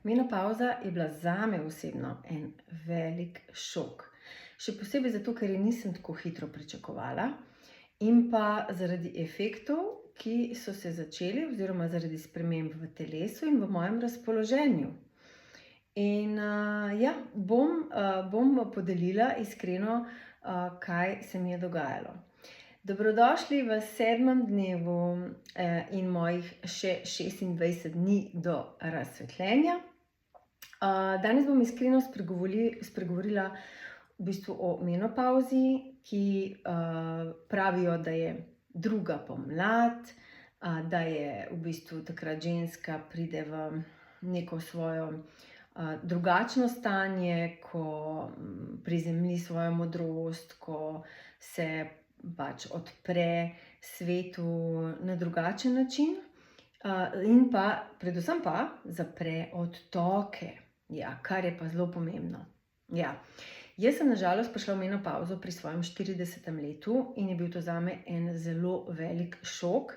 Menopavza je bila zame osebno en velik šok. Še posebej zato, ker je nisem tako hitro pričakovala in pa zaradi efektov, ki so se začeli oziroma zaradi sprememb v telesu in v mojem razpoloženju. In ja, bom podelila iskreno, kaj se mi je dogajalo. Dobrodošli v 7. dnevu in mojih še 26 dni do razsvetljenja. Danes bom iskreno spregovorila v bistvu o menopavzi, ki pravijo, da je druga pomlad, da je v bistvu takrat ženska pride v neko svojo drugačno stanje, ko prizemlji svojo modrost, ko se pač odpre svetu na drugačen način in pa predvsem pa zapre odtoke, ja, kar je pa zelo pomembno. Ja. Jaz sem na žalost prišla v menopavzo pri svojem 40. letu in je bil to zame en zelo velik šok.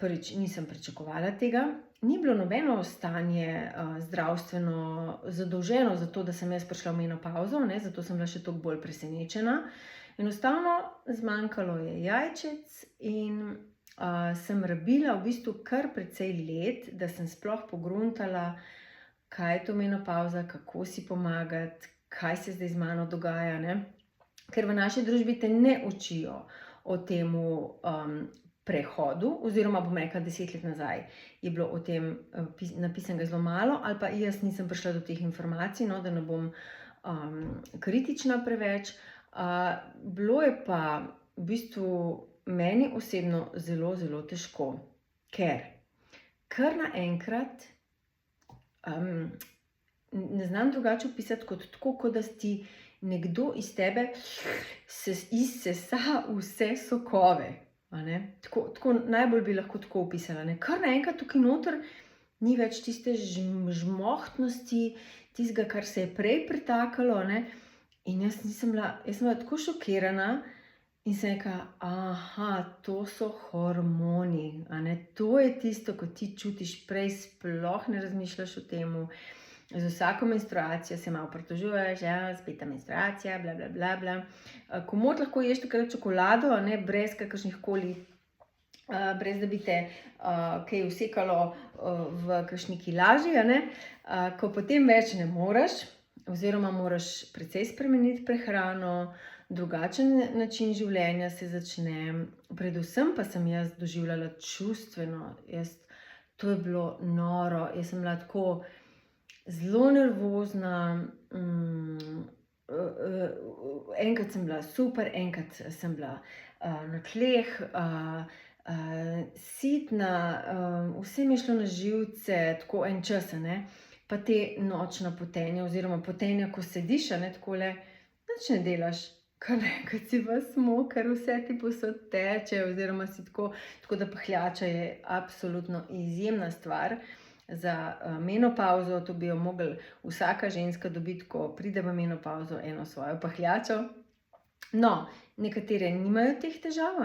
Prvič, nisem pričakovala tega. Ni bilo nobeno stanje zdravstveno zadolženo za to, da sem jaz prišla v menopavzo, ne, zato sem bila še toliko bolj presenečena. Enostavno zmanjkalo je jajčec in sem rabila v bistvu kar precej let, da sem sploh pogruntala, kaj je to menopavza, kako si pomagati, kaj se zdaj z mano dogaja, ne? Ker v naši družbi te ne učijo o temu prehodu, oziroma bom rekla 10 let nazaj je bilo o tem napisanega zelo malo, ali pa jaz nisem prišla do teh informacij, no, da ne bom kritična preveč. Bilo je pa v bistvu meni osebno zelo, zelo težko, ker kar naenkrat ne znam drugače opisati kot tako, kot da ti nekdo iz tebe izsesa vse sokove. Tako najbolj bi lahko tako opisala. Ne? Kar naenkrat tukaj noter ni več tiste žmohtnosti, tistega, kar se je prej pretakalo. Ne? In jaz sem bila tako šokirana in sem rekla, aha, to so hormoni. To je tisto, ko ti čutiš prej, sploh ne razmišljaš o tem. Z vsako menstruacijo se malo pritožuješ, ja, spet menstruacija, bla, bla, bla, bla. Komot lahko ješ takrat čokolado, ne, brez kakršnihkoli, brez da bi te kaj usekalo v kakšni kilaži, ko potem več ne moreš, oziroma moraš precej spremeniti prehrano, drugačen način življenja se začne, predvsem pa sem jaz doživljala čustveno, to je bilo noro, jaz sem bila tako zelo nervozna, enkrat sem bila super, enkrat sem bila na tleh, sitna, vse mi je šlo na živce, tako en čas, pa te nočna potenja oziroma potenja, ko sediš, takole, nič ne delaš, kar naenkrat si pa smoker, vse ti povsod teče, oziroma si tako da pahljača je absolutno izjemna stvar. Za menopavzo, to bi jo mogla vsaka ženska dobiti, ko pride v menopavzo, eno svojo pahljačo. No, nekatere nimajo teh težav,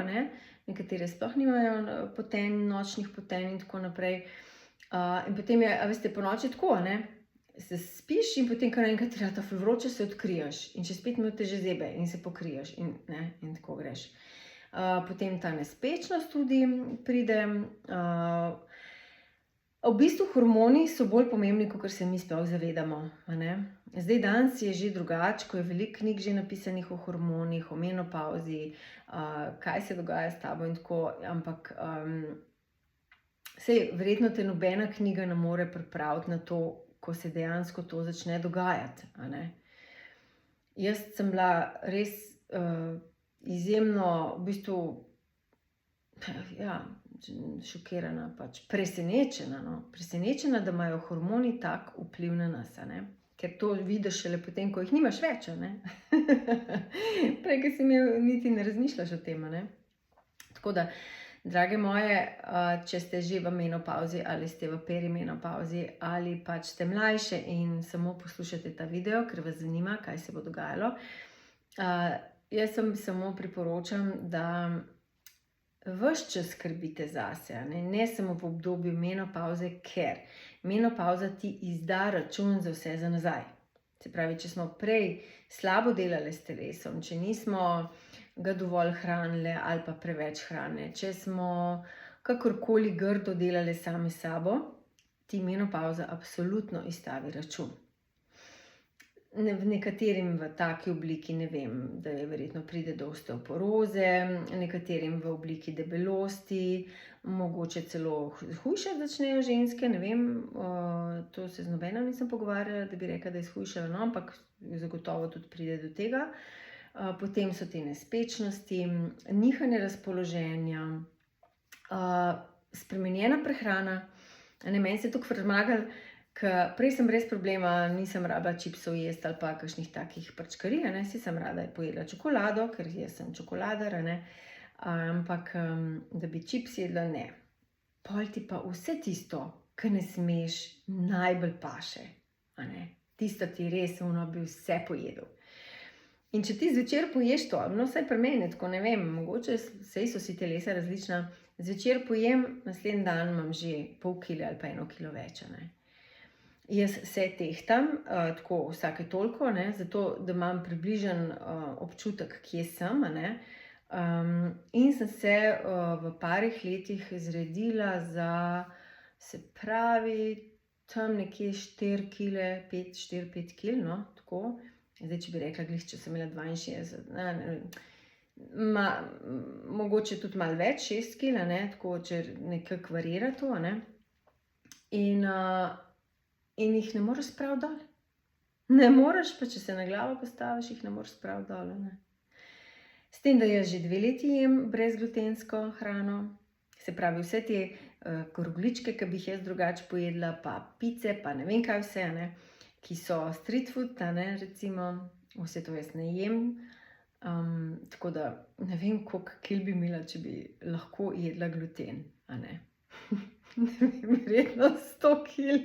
nekatere sploh nimajo nočnih potenj in tako naprej. In potem je, veste, po noči tako, se spiš in potem kar enkrat ti rata ful vroče, se odkriješ in čez 5 minut te že zebe in se pokriješ in tako greš. Potem ta nespečnost tudi pride. V bistvu hormoni so bolj pomembni, kot se mi sploh zavedamo. Zdaj danes je že drugače, ko je veliko knjig že napisanih o hormonih, o menopavzi, kaj se dogaja s tabo in tako, ampak saj verjetno te nobena knjiga ne more pripraviti na to, ko se dejansko to začne dogajati. Jaz sem bila res izjemno, v bistvu, ja, šokirana, pač presenečena, presenečena, da imajo hormoni tak vpliv na nas, ker to vidiš šele potem, ko jih nimaš več, Prej, ko si niti ne razmišljaš o tem, Tako da, drage moje, če ste že v menopavzi ali ste v perimenopavzi ali pač ste mlajše in samo poslušate ta video, ker vas zanima, kaj se bo dogajalo, jaz sem samo priporočam, da ves čas skrbite zase, ne samo v obdobju menopavze, ker menopavza ti izda račun za vse za nazaj. Se pravi, če smo prej slabo delali s telesom, če nismo ga dovolj hranili ali pa preveč hrane, če smo kakorkoli grdo delali sami s sabo, ti menopavza absolutno izstavi račun. V nekaterim v taki obliki, ne vem, da je verjetno pride do osteoporoze, nekaterim v obliki debelosti, mogoče celo hujše začnejo ženske, ne vem, to se z nobeno nisem pogovarjala, da bi rekla, da je shujšala, no, ampak zagotovo tudi pride do tega. Potem so te nespečnosti, nihanje razpoloženja, spremenjena prehrana. Meni se je tukaj premagalo, ker prej sem brez problema, nisem rabila čipsov jesti ali pa kakšnih takih prčkarij, si sem rada pojedla čokolado, ker jaz sem čokoladar, ampak da bi čips jedla, ne. Pol ti pa vse tisto, kar ne smeš, najbolj paše. Tisto ti res bi vse pojedel. In če ti zvečer poješ to, no vsaj pri meni, tako ne vem, mogoče sej so si telesa različna, zvečer pojem, naslednji dan imam že pol kile ali pa 1 kilo več. Jaz se tehtam tako vsake toliko, zato da imam približen občutek, kje sem. In sem se v parih letih zredila za, se pravi, tam nekje 4 kile, 4-5 kil, no, tako. Zdaj, če bi rekla, glih, če sem imela 62, mogoče tudi malo več, 6 kil, tako, če nekako varira to, In jih ne moreš spraviti dol. Ne moreš, pa če se na glavo postaviš, jih ne moreš spraviti dol. S tem, da jaz že 2 leti jem brezglutensko hrano, se pravi vse te krogličke, ki bi jih jaz drugače pojedla, pa pice, pa ne vem kaj vse, ki so street food, recimo, vse to jaz ne jem. Tako da ne vem, koliko kil bi imela, če bi lahko jedla gluten, verjetno 100 kil.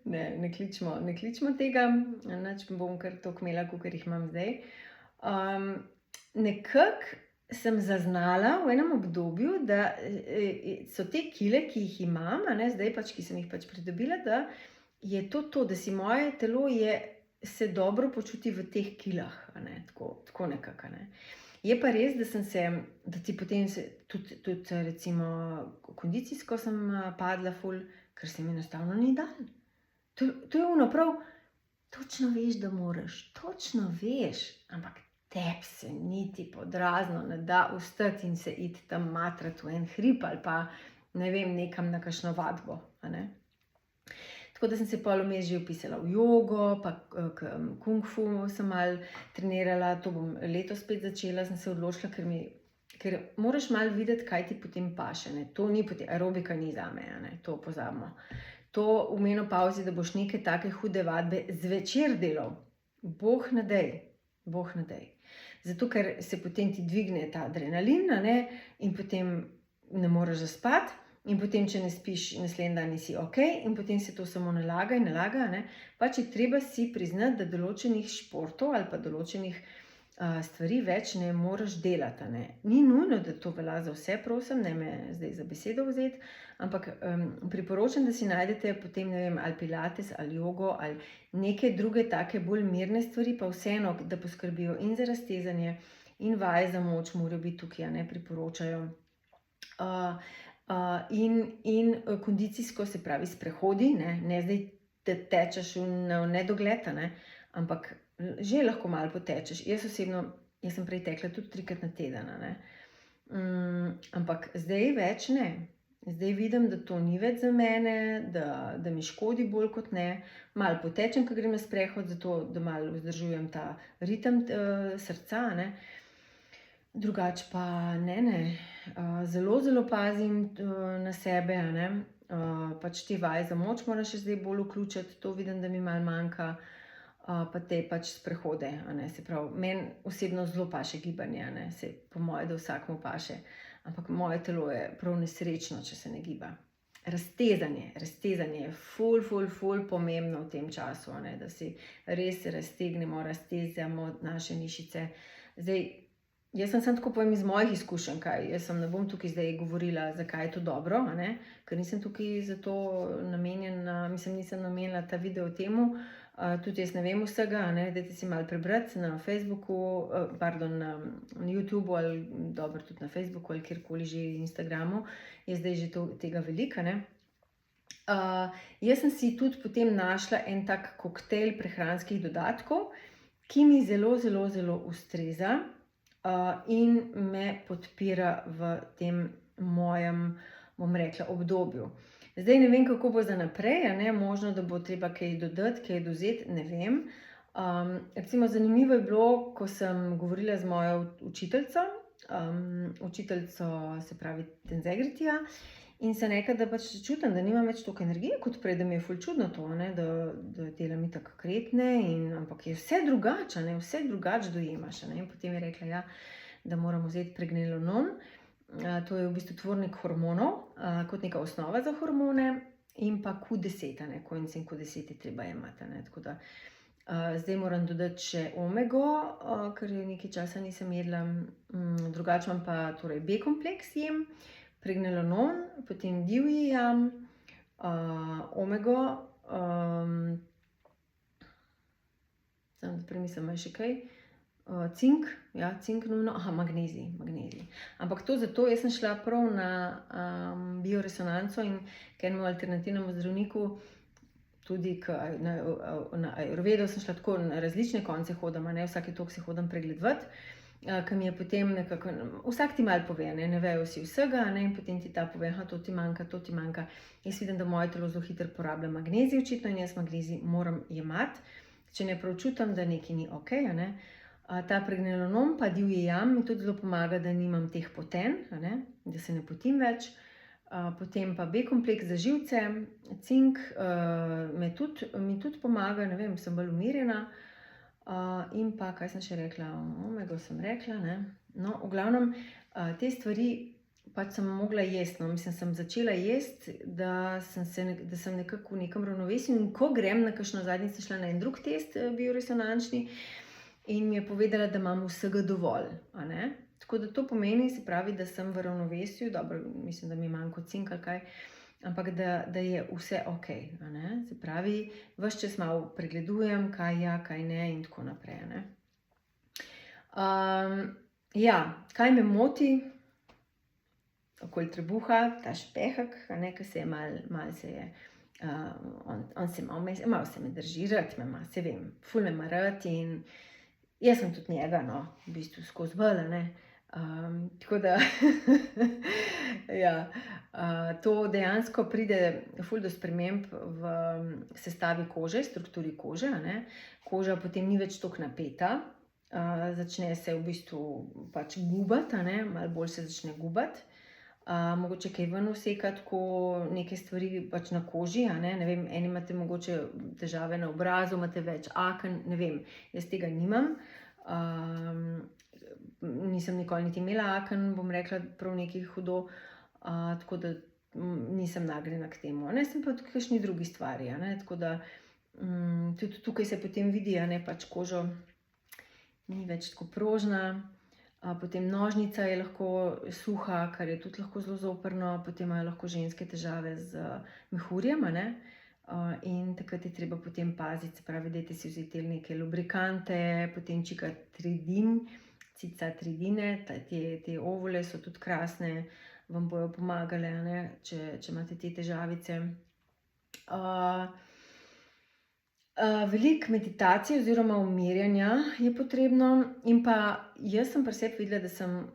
Ne kličimo tega, če bom kar toliko imela, kakor jih imam zdaj. Nekako sem zaznala v enem obdobju, da so te kile, ki jih imam, zdaj pač, ki sem jih pač pridobila, da je to, da si moje telo se dobro počuti v teh kilah, tako nekako. Je pa res, da ti potem tudi recimo kondicijsko sem padla ful, ker se mi enostavno ni dalo. To je ono prav, točno veš, da moraš, točno veš, ampak tebi se niti pod razno ne da vstati in se iti tam matrati v en hrib ali pa, ne vem, nekam na kakšno vadbo. Tako da sem se pol vmes že vpisala v jogo, pa kung fu sem malo trenirala, to bom letos spet začela, sem se odločila, ker moraš malo videti, kaj ti potem paše. To ni potem, aerobika ni zame, to pozabimo. To v menopavzi, da boš neke take hude vadbe zvečer delal, boh ne dej. Zato, ker se potem ti dvigne ta adrenalin, in potem ne moreš zaspati, in potem, če ne spiš, naslednji dan nisi ok, in potem se to samo nalaga in nalaga. Pač je treba si priznati, da določenih športov ali pa določenih stvari več ne moreš delati. Ni nujno, da to velja za vse, prosim, ne me zdaj za besedo vzeti, ampak priporočam, da si najdete potem, ne vem, ali pilates, ali jogo, ali neke druge take bolj mirne stvari, pa vseeno, da poskrbijo in za raztezanje, in vaje za moč morajo biti tukaj, priporočajo. In kondicijsko, se pravi sprehodi, ne zdaj te tečeš v nedogled, ampak že lahko malo potečeš. Jaz sem prej tekla tudi 3-krat na teden, ampak zdaj več ne. Zdaj vidim, da to ni več za mene, da mi škodi bolj kot ne. Malo potečem, ko grem na sprehod, zato da malo vzdržujem ta ritem srca, Drugače pa ne. Zelo, zelo pazim na sebe, pač te vaje za moč moram še zdaj bolj vključiti, to vidim, da mi malo manjka, pa te pač sprehode, se pravi, meni osebno zelo paše gibanje, se po moje, da vsakmu paše, ampak moje telo je prav nesrečno, če se ne giba. Raztezanje je ful pomembno v tem času, da si res raztegnemo, raztezamo naše mišice. Zdaj, Jaz sem samo tako povem iz mojih izkušenj, ne bom tukaj zdaj govorila, zakaj je to dobro, ker nisem tukaj za to namenjena, nisem namenila ta video temu, tudi jaz ne vem vsega, dajte si malo prebrati na Facebooku, na YouTubeu ali dobro tudi na Facebooku ali kjerkoli že, Instagramu, je zdaj že tega veliko, jaz sem si tudi potem našla en tak koktejl prehranskih dodatkov, ki mi zelo, zelo, zelo ustreza, in me podpira v tem mojem, bom rekla, obdobju. Zdaj ne vem, kako bo za naprej, možno, da bo treba kaj dodati, kaj dozeti, ne vem. Recimo zanimivo je bilo, ko sem govorila z mojo učiteljico, se pravi Tenzegritija, in sem rekla, da pač čutim, da nimam več toliko energije kot prej, da mi je ful čudno to, da delam itak kretne, ampak je vse drugače, vse drugače dojemaš, in potem je rekla, ja, da moram vzeti pregnenolon, to je v bistvu tvornik hormonov, kot neka osnova za hormone, in pa Q10, koencim Q10 je treba jemati, tako da zdaj moram dodati še omego, ker je nekaj časa nisem jedla, drugače imam pa torej B-kompleks jem, pregnenolon, potem divji jam, omego, samo da premislim, še kaj, cink, cink nujno, magnezij. Ampak to zato, jaz sem šla prav na bioresonanco in k enemu alternativnemu zdravniku, tudi na Ayurvedo sem šla tako, na različne konce hodim, vsake toliko se hodim pregledovati, ki mi je potem nekako, vsak ti malo pove, ne vejo vsi vsega, in potem ti ta pove, to ti manjka. Jaz vidim, da moje telo zelo hitro porablja magnezij očitno in jaz magnezij moram jemati, če ne prav čutim, da nekaj ni okej, ta pregnenolon pa divji jam mi tudi zelo pomaga, da nimam teh poten, da se ne potim več, potem pa B-kompleks za živce, cink mi tudi pomaga, ne vem, sem bolj umirjena, in pa, kaj sem še rekla, omego sem rekla, no, v glavnem, te stvari pač sem mogla jesti, sem začela jesti, da sem nekako v nekem ravnovesju, in ko grem na kakšno, zadnjič sem šla na en drug test bioresonančni in mi je povedala, da imam vsega dovolj, tako da to pomeni, se pravi, da sem v ravnovesju, dobro, mislim, da mi manjka cink ali kaj, ampak da je vse okej, se pravi, ves čas malo pregledujem, kaj ja, kaj ne in tako naprej, kaj me moti okoli trebuha, ta špehek, ki se je malo se je, malo se me drži, rad me ima, se vem, ful me ima rad in jaz sem tudi njega, v bistvu skozi bolj, tako da, to dejansko pride ful do sprememb v sestavi kože, strukturi kože, koža potem ni več toliko napeta, začne se v bistvu pač gubati, malo bolj se začne gubati, mogoče kaj ven vsekati, ko neke stvari pač na koži, ne vem, eni imate mogoče težave na obrazu, imate več aken, ne vem, jaz tega nimam, nisem nikoli niti imela aken, bom rekla, prav nekaj hudo, tako da nisem nagnjena k temu, sem pa tudi kakšni drugi stvari, tako da tudi tukaj se potem vidi, pač koža ni več tako prožna, potem nožnica je lahko suha, kar je tudi lahko zelo zoprno, potem imajo lahko ženske težave z mehurjem, in takrat je treba potem paziti, se pravi, dajte si vzeti neke lubrikante, potem cicatridine, te ovule so tudi krasne, vam bojo pomagale, če imate te težavice. Veliko meditacije oziroma umirjanja je potrebno in pa jaz sem pri sebi videla, da sem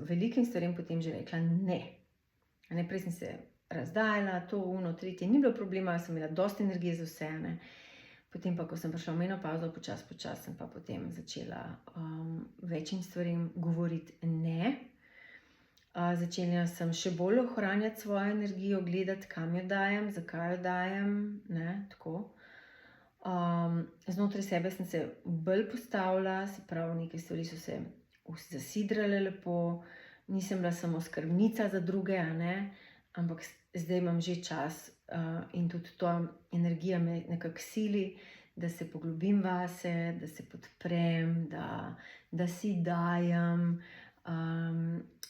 velikim stvarem potem že rekla ne. Prej sem se razdajala, to, tretje, ni bilo problema, sem imela dosti energije za vse, potem pa, ko sem prišla v menopavzo, počasi sem pa potem začela večjim stvarem govoriti ne. Začela sem še bolj ohranjati svojo energijo, gledati, kam jo dajem, zakaj jo dajem, tako. Znotraj sebe sem se bolj postavila, se pravi, neke stvari so se zasidrale lepo, nisem bila samo skrbnica za druge, ampak zdaj imam že čas in tudi to energija me nekako sili, da se poglobim vase, da se podprem, da si dajem,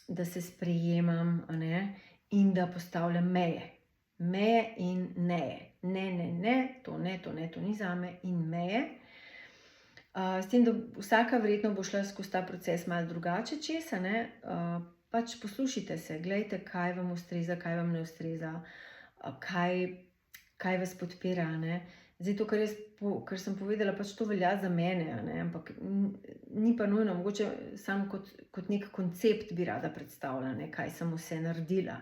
da se sprejemam, a ne, in da postavljam meje. Meje in neje. Ne, to ne, to ni zame, in meje. S tem, da vsaka verjetno bo šla skozi ta proces malo drugače čez, a ne, pač poslušajte se, glejte, kaj vam ustreza, kaj vam ne ustreza, kaj vas podpira, a ne. Zdaj to, kar sem povedala, pač to velja za mene, a ne, ampak ni pa nujno, mogoče samo kot nek koncept bi rada predstavila, ne, kaj sem vse naredila.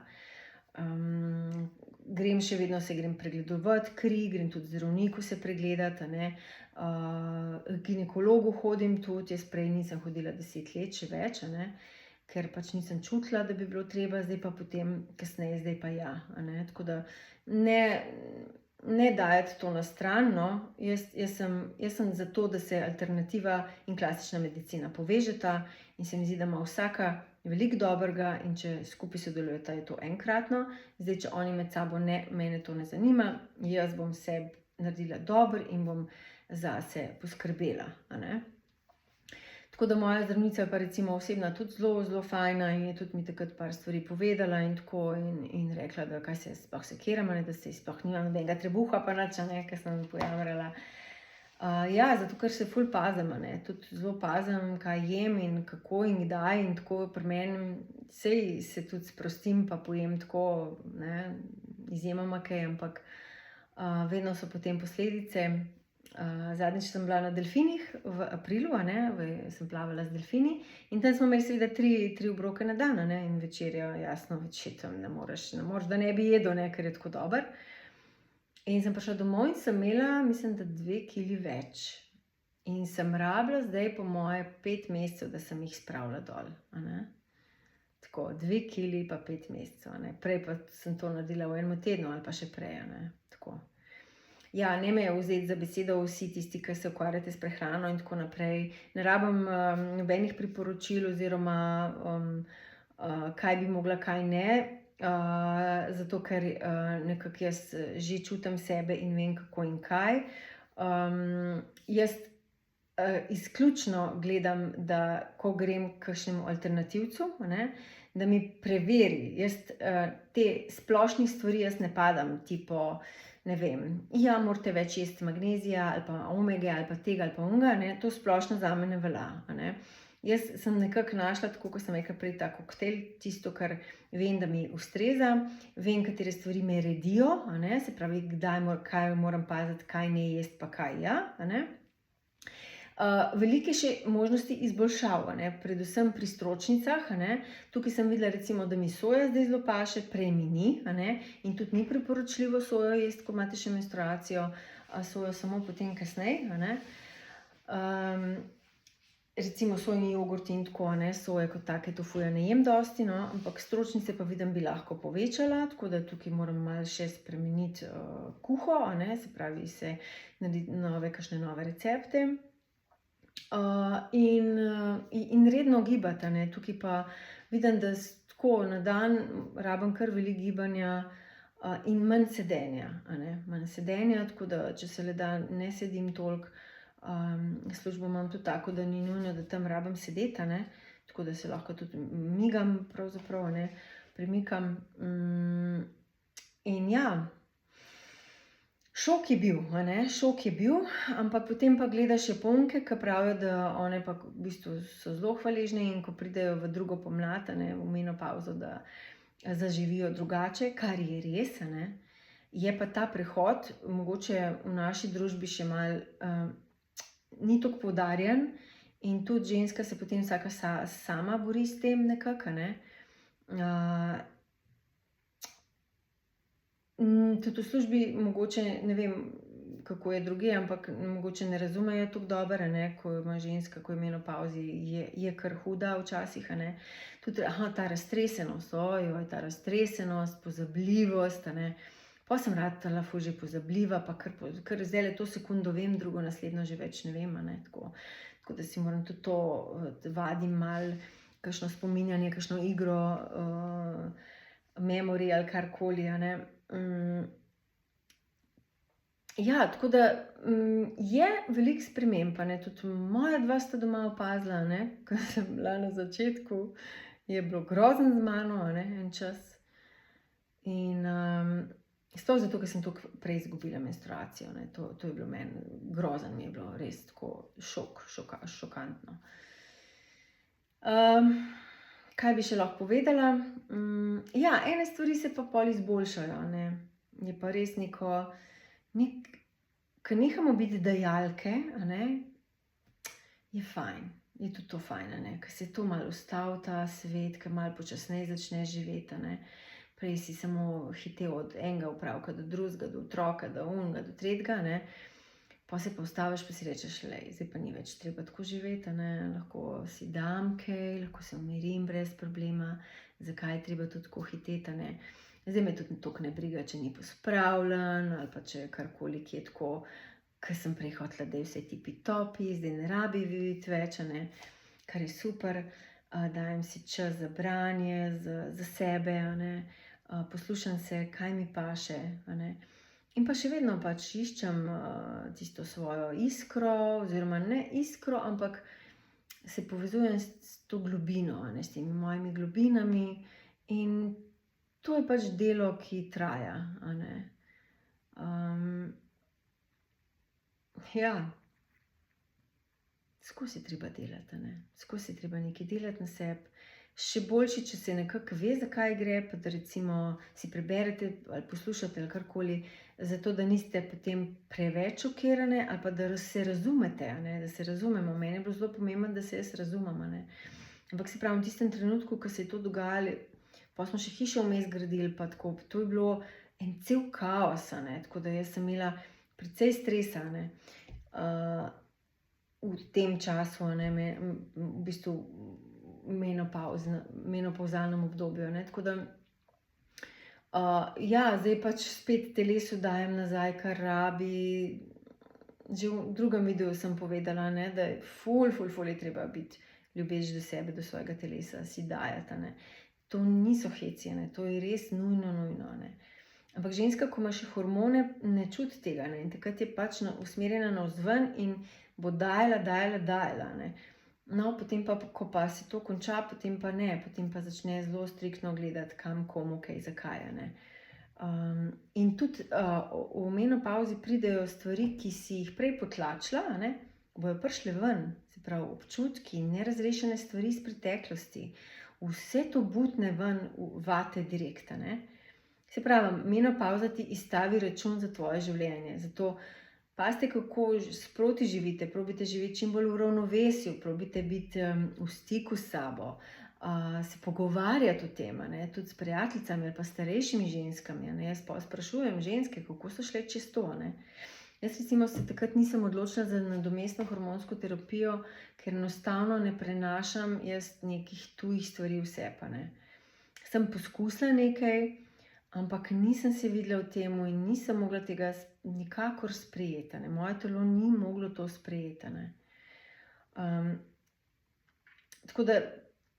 Grem še vedno se grem pregledovati kri, grem tudi zdravniku se pregledati, a ne, ginekologu hodim tudi, jaz prej nisem hodila 10 let, še več, a ne, ker pač nisem čutila, da bi bilo treba, zdaj pa potem kasneje, zdaj pa ja, a ne, tako da ne dajati to na stran, no, jaz sem za to, da se alternativa in klasična medicina povežeta in se mi zdi, da ima vsaka veliko dobrega in če skupaj sodelujeta, je to enkratno. Zdaj, če oni med sabo ne, mene to ne zanima, jaz bom sebi naredila dobro in bom zase poskrbela, a ne. Tako da moja zdravnica je pa recimo osebna tudi zelo, zelo fajna in je tudi mi takrat par stvari povedala in tako in rekla, da kaj se sploh sekiram, a ne, da se sploh nimam nobenega trebuha pa nič, a ne, ker sem pojamrala. Ja, zato ker se ful pazim, a ne, tudi zelo pazim, kaj jem in kako in kdaj in tako pri meni, sej se tudi sprostim pa pojem tako, ne, izjemoma kaj, ampak vedno so potem posledice. Zadnjič sem bila na delfinih v aprilu, a ne, sem plavala z delfini in tam smo imeli seveda tri obroke na dan, a ne, in večerjo, jasno, tam ne moreš, da ne bi jedel, ne, ker je tako dober. In sem prišla domov in sem imela, mislim, da 2 kili več. In sem rabila zdaj po moje 5 mesecev, da sem jih spravila dol, a ne. Tako, 2 kili pa 5 mesecev, a ne. Prej pa sem to naredila v enem tednu ali pa še prej, a ne, tako. Ja, ne me vzeti za besedo vsi tisti, ki se ukvarjate s prehrano in tako naprej. Ne rabim nobenih priporočil oziroma kaj bi mogla, kaj ne, zato ker nekako jaz že čutim sebe in vem, kako in kaj. Jaz izključno gledam, da ko grem k kakšnemu alternativcu, a ne, da mi preveri. Jaz te splošnih stvari jaz ne padam, tipo, ne vem, ja, morate več jesti magnezija ali pa omege ali pa tega ali pa onega, ne, to splošno zame ne velja, a ne. Jaz sem nekako našla, tako kot sem rekla prej, ta koktejl, tisto, kar vem, da mi ustreza, vem, katere stvari me redijo, a ne, se pravi, kaj moram paziti, kaj ne jesti pa kaj ja, a ne. Veliko je še možnosti izboljšav, a ne, predvsem pri stročnicah, a ne. Tukaj sem videla recimo, da mi soja zdaj zelo paše, prej mi ni, a ne, in tudi ni priporočljivo sojo jesti, ko imate še menstruacijo, sojo samo potem kasneje, a ne. Recimo sojni jogurt in tako, a ne, soje kot take tofuja ne jem dosti, no, ampak stročnice pa vidim, bi lahko povečala, tako da tukaj moram malo še spremeniti kuho, a ne, se pravi, se narediti kakšne nove recepte. In redno gibati, a ne, tukaj pa vidim, da tako na dan rabim kar veliko gibanja in manj sedenja, a ne, manj sedenja, tako da če se le da ne sedim toliko, službo imam tudi tako, da ni nujno, da tam rabim sedeti, a ne, tako da se lahko tudi migam pravzaprav, a ne, premikam. In ja, šok je bil, ampak potem pa gledaš Japonke, ki pravijo, da one pa v bistvu so zelo hvaležne in ko pridejo v drugo pomlad, a ne, v menopavzo, da zaživijo drugače, kar je res, a ne. Je pa ta prehod mogoče v naši družbi še malo ni toliko poudarjen in tudi ženska se potem vsaka sama bori s tem nekako, a ne. Tudi v službi mogoče, ne vem, kako je drugje, ampak mogoče ne razumejo tako dobro, a ne, ko ima ženska, ko je v menopavzi, je kar huda včasih, a ne. Tudi, ta raztresenost, ta raztresenost, pozabljivost, a ne. Pa sem ratala ful že pozabljiva, pa kar zdajle to sekundo vem, drugo naslednjo že več ne vem, a ne, tako. Tako da si moram tudi to, vadim malo, kakšno spominjanje, kakšno igro, memory ali karkoli, a ne. Ja, tako da je veliko sprememb, a ne, tudi moja dva sta doma opazila, a ne, ko sem bila na začetku, je bilo grozno z mano, a ne, en čas. In sploh zato, ker sem toliko prej izgubila menstruacijo, ne, to je bilo meni grozno, mi je bilo res tako šokantno. Kaj bi še lahko povedala? Ja, ene stvari se pa pol izboljšajo, a ne. Je pa res ko nehamo biti dajalke, a ne, je fajn. Je tudi to fajn, a ne, ko se to malo ustavi ta svet, ko malo počasneje začneš živeti, a ne. Prej si samo hitel od enega opravka do drugega, do otroka, do onega, do tretjega, a ne. Pa se pa ustaviš, pa si rečeš, lej, zdaj pa ni več treba tako živeti, a ne, lahko si dam kaj, lahko se umirim brez problema, zakaj je treba tudi tako hiteti, a ne. Zdaj me tudi toliko ne briga, če ni pospravljen, ali pa če karkoli, ki je tako, ker sem prej hotela, da je vse tipi-topi, zdaj ne rabi videti več, a ne, kar je super. Dajem si čas za branje, za sebe, a ne, poslušam se, kaj mi paše, a ne. In pa še vedno pač iščem tisto svojo iskro, oziroma ne iskro, ampak se povezujem s to globino, a ne, s temi mojimi globinami, in to je pač delo, ki traja, a ne. Ja, skozi je treba delati, a ne, skozi je treba nekaj delati na sebi. Še boljše, če se nekako ve, za kaj gre, pa da recimo si preberete ali poslušate ali karkoli, zato da niste potem preveč šokirane, ali pa da se razumete, a ne, da se razumemo. Meni je bilo zelo pomembno, da se jaz razumem, a ne. Ampak se pravi, v tistem trenutku, ko se je to dogajalo, pa smo še hišo vmes gradili, pa tako, to je bilo en cel kaos, a ne, tako da jaz sem imela precej stresa, a ne, v tem času, a ne, v bistvu menopavzalnem obdobju, ne, tako da ja, zdaj pač spet telesu dajem nazaj, kar rabi. Že v drugem videu sem povedala, ne, da je ful je treba biti ljubeč do sebe, do svojega telesa, si dajati, a ne. To niso heci, a ne, to je res nujno, a ne. Ampak ženska, ko ima še hormone, ne čuti tega, ne, in takrat je pač usmerjena navzven in bo dajala, a ne. No, potem pa, ko pa se to konča, potem pa ne, potem pa začne zelo striktno gledati, kam, komu, kaj, zakaj, a ne. In tudi v menopavzi pridejo stvari, ki si jih prej potlačila, a ne, bojo prišle ven, se pravi občutki, nerazrešene stvari iz preteklosti. Vse to butne ven vate direkt, a ne. Se pravi, menopavza ti izstavi račun za tvoje življenje, zato pazite, kako sproti živite, probajte živeti čim bolj v ravnovesju, probajte biti v stiku s sabo, se pogovarjati o tem, a ne, tudi s prijateljicami ali pa starejšimi ženskami, a ne. Jaz pa sprašujem ženske, kako so šle čez to, a ne. Jaz recimo se takrat nisem odločila za nadomestno hormonsko terapijo, ker enostavno ne prenašam jaz nekih tujih stvari v sebi, a ne. Sem poskusila nekaj, ampak nisem se videla v tem in nisem mogla tega nikakor sprejeti, a ne. Moje telo ni moglo to sprejeti, a ne. Tako da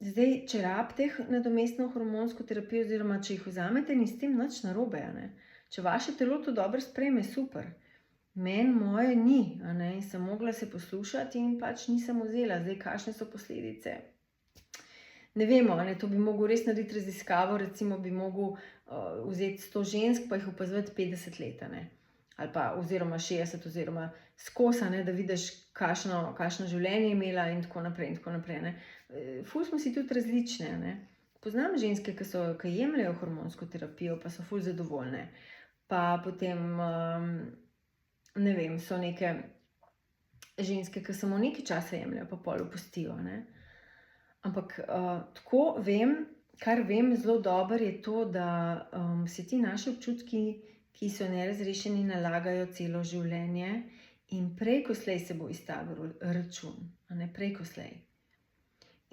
zdaj, če rabite nadomestno hormonsko terapijo oziroma če jih vzamete, ni s tem nič narobe, a ne. Če vaše telo to dobro sprejme, super. Meni moje ni, a ne, in sem mogla se poslušati in pač nisem vzela. Zdaj, kakšne so posledice? Ne vemo, a ne, to bi mogel res narediti raziskavo, recimo bi mogel vzeti 100 žensk pa jih opazovati 50 let, a ne. Ali pa oziroma 60 oziroma skozi, a ne, da vidiš, kakšno življenje je imela in tako naprej, a ne. Ful smo si tudi različne, a ne. Poznam ženske, ki jemljejo hormonsko terapijo, pa so ful zadovoljne. Pa potem, ne vem, so neke ženske, ki samo nekaj časa jemljejo, pa pol opustijo, a ne. Ampak tako vem, kar vem zelo dobro, je to, da se ti naši občutki, ki so nerazrešeni, nalagajo celo življenje in prej ko slej se bo izstavil račun, a ne, prej ko slej.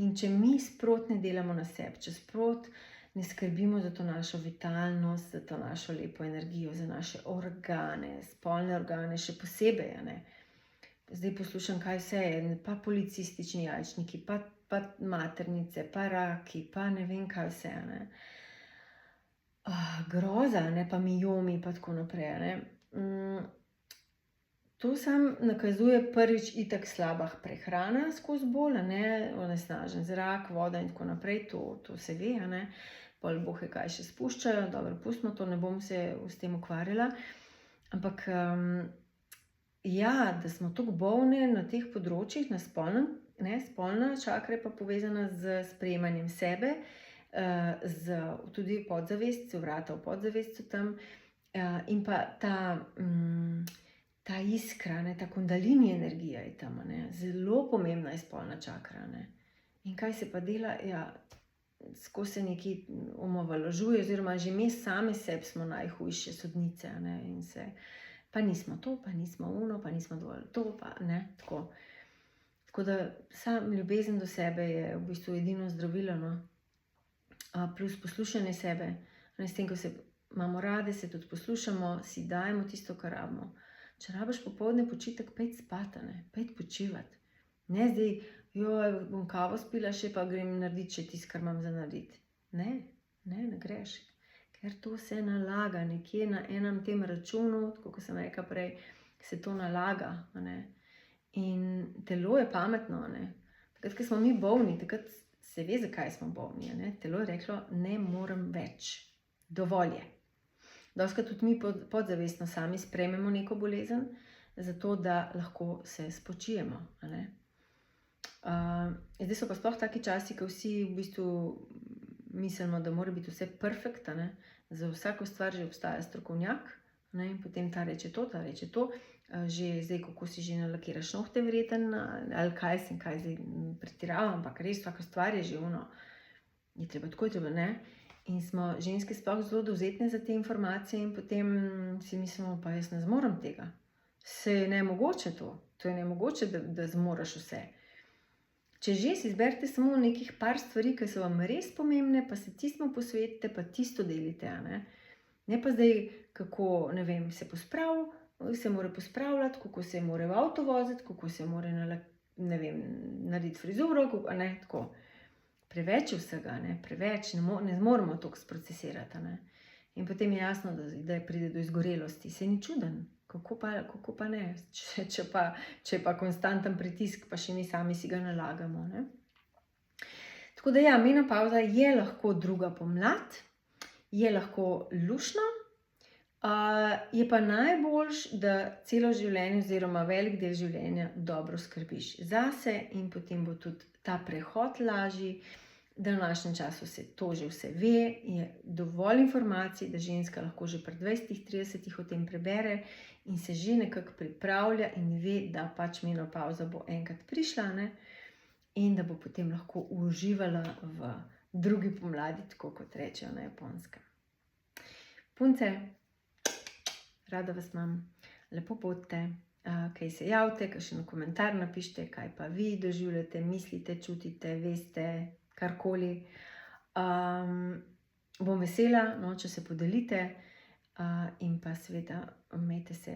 In če mi sproti ne delamo na sebi, če sproti ne skrbimo za to našo vitalnost, za to našo lepo energijo, za naše organe, spolne organe še posebej, a ne. Zdaj poslušam, kaj vse je, pa policistični jajčniki, pa maternice, pa raki, pa ne vem kaj vse, a ne. Groza, a ne, pa miomi, pa tako naprej, a ne. To sam nakazuje prvič itak slaba prehrana skozi bolj, onesnažen zrak, voda in tako naprej, to se ve, pol bohe kaj še spuščajo, dobro, pustimo to, ne bom se s tem ukvarjala. Ampak ja, da smo tako bolne na teh področjih, na spolna čakra je pa povezana z sprejemanjem sebe, tudi podzavest, vrata v podzavest so tam, in pa ta iskra, ta kundalini energija je tam, zelo pomembna je spolna čakra. In kaj se pa dela? Ja, skozi se nekaj omalovažuje, oziroma že mi same sebi smo najhujše sodnice, in se, pa nismo to, pa nismo ono, pa nismo dovolj to, pa tako. Tako da sam ljubezen do sebe je v bistvu edino zdravilo, plus poslušanje sebe, s tem, ko se imamo rade, se tudi poslušamo, si dajemo tisto, kar rabimo. Če rabiš popoldne počitek, pojdi spat, pojdi počivati. Ne zdaj, joj, bom kavo spila, še pa grem narediti še tisto, kar imam za narediti. Ne greš. Ker to se nalaga nekje na enem tem računu, tako kot sem rekla prej, se to nalaga. In telo je pametno. Takrat, ko smo mi bolni, takrat se ve, zakaj smo bolni. Telo je reklo, ne morem več. Dovolj je. Dostikrat tudi mi podzavestno sami sprejmemo neko bolezen, zato da lahko se spočijemo. Zdaj so pa sploh taki časi, ko vsi v bistvu mislimo, da mora biti vse perfekt, za vsako stvar že obstaja strokovnjak, in potem ta reče to, že zdaj, kako si že nalakiraš nohte verjeten, ali kaj zdaj pretiravam, ampak res vsaka stvar je že je treba tako, In smo ženske sploh zelo dovzetne za te informacije in potem si mislimo, pa jaz ne zmorem tega. Se je nemogoče to. To je nemogoče, da zmoreš vse. Če že si izberete samo nekih par stvari, ki so vam res pomembne, pa se tistim posvetite, pa tisto delite. Ne pa zdaj, kako, se se mora pospravljati, kako se mora v avto voziti, kako se mora, narediti frizuro, tako. Preveč je vsega, preveč, ne zmoremo toliko sprocesirati. In potem je jasno, da pride do izgorelosti. Se ni čuden, kako pa ne, če je pa konstanten pritisk, pa še mi sami si ga nalagamo. Tako da ja, menopavza je lahko druga pomlad, je lahko luštno, je pa najboljš, da celo življenje oziroma velik del življenja dobro skrbiš zase in potem bo tudi ta prehod lažji. Da v današnjem času se to že vse ve, je dovolj informacij, da ženska lahko že pri 20-30 o tem prebere in se že nekako pripravlja in ve, da pač menopavza bo enkrat prišla, in da bo potem lahko uživala v drugi pomladi, tako kot rečejo na Japonskem. Punce, rada vas imam, lepo bodite, kaj se javite, kakšen komentar napišite, kaj pa vi doživljate, mislite, čutite, veste, karkoli. Bom vesela, če se podelite, in pa seveda imejte se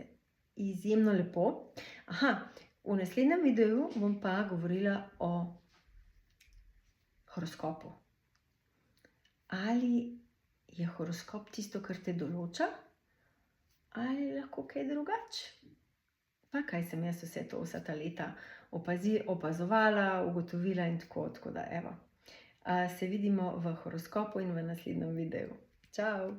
izjemno lepo. V naslednjem videu bom pa govorila o horoskopu. Ali je horoskop tisto, kar te določa, ali lahko kaj drugače? Pa kaj sem jaz vse to vsa ta leta opazovala, ugotovila in tako da evo. Se vidimo v horoskopu in v naslednjem videu. Čau!